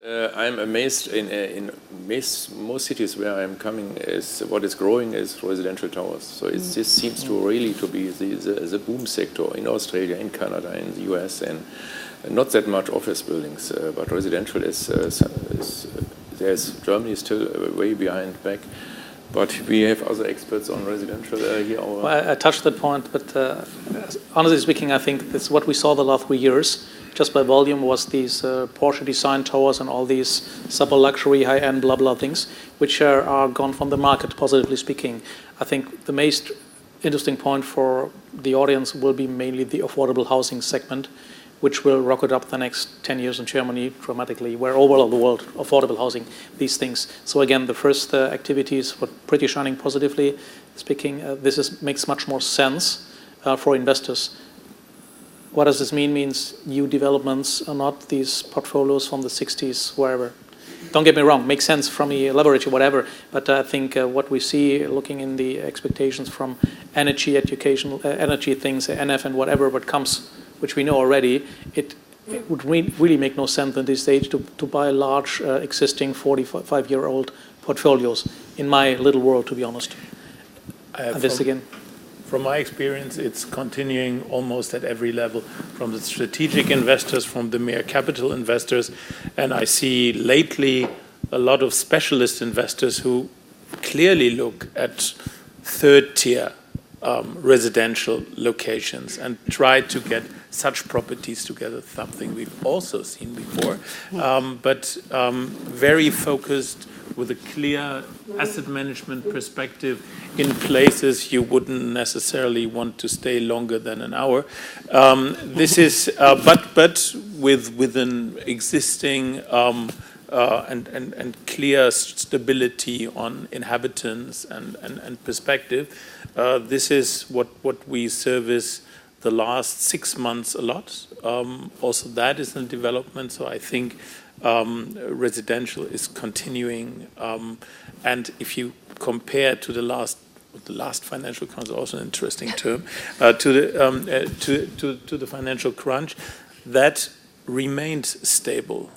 I'm amazed in most cities where I'm coming is what is growing is residential towers. So this seems to really to be the boom sector in Australia, in Canada, in the US, and not that much office buildings, but residential there's Germany is still way behind back. But we have other experts on residential here. Well, I touched that point, but honestly speaking, I think that's what we saw the last 3 years. Just by volume was these Porsche design towers and all these super luxury high-end blah blah things, which are gone from the market, positively speaking. I think the most interesting point for the audience will be mainly the affordable housing segment, which will rocket up the next 10 years in Germany dramatically, where all over the world, affordable housing, these things. So again, the first activities were pretty shining positively speaking. This makes much more sense for investors. What does this mean? Means new developments are not these portfolios from the 60s, wherever. Don't get me wrong, makes sense from a leverage or whatever, but I think what we see looking in the expectations from energy, educational, energy things, NF and whatever, what comes, which we know already, it would really make no sense at this stage to buy large existing 45-year-old portfolios in my little world, to be honest. And this again. From my experience, it's continuing almost at every level, from the strategic investors, from the mere capital investors, and I see lately a lot of specialist investors who clearly look at third-tier residential locations and try to get such properties together, something we've also seen before, but very focused with a clear asset management perspective in places you wouldn't necessarily want to stay longer than an hour. This is, but with an existing and clear stability on inhabitants and perspective. This is what we service the last 6 months a lot. Also, that is in development. So I think residential is continuing, and if you compare to the last financial crunch, also an interesting term, to the financial crunch, that remained stable,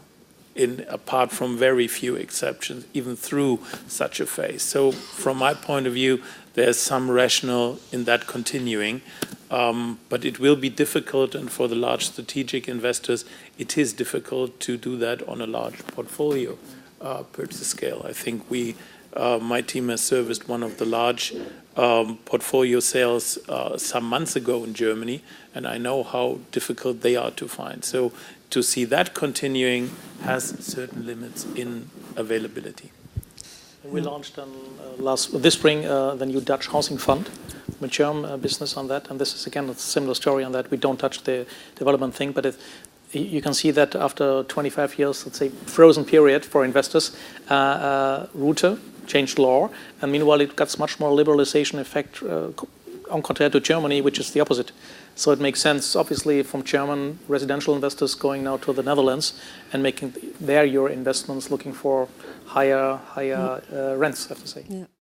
apart from very few exceptions, even through such a phase. So from my point of view, there's some rationale in that continuing. But it will be difficult, and for the large strategic investors, it is difficult to do that on a large portfolio purchase scale. I think my team has serviced one of the large portfolio sales some months ago in Germany, and I know how difficult they are to find. So to see that continuing has certain limits in availability. We launched this spring the new Dutch housing fund, German business on that, and this is again a similar story on that. We don't touch the development thing, but you can see that after 25 years, let's say, frozen period for investors, Rute changed law, and meanwhile it got much more liberalization effect on compared to Germany, which is the opposite. So it makes sense, obviously, from German residential investors going now to the Netherlands and making your investments looking for higher rents, I have to say. Yeah.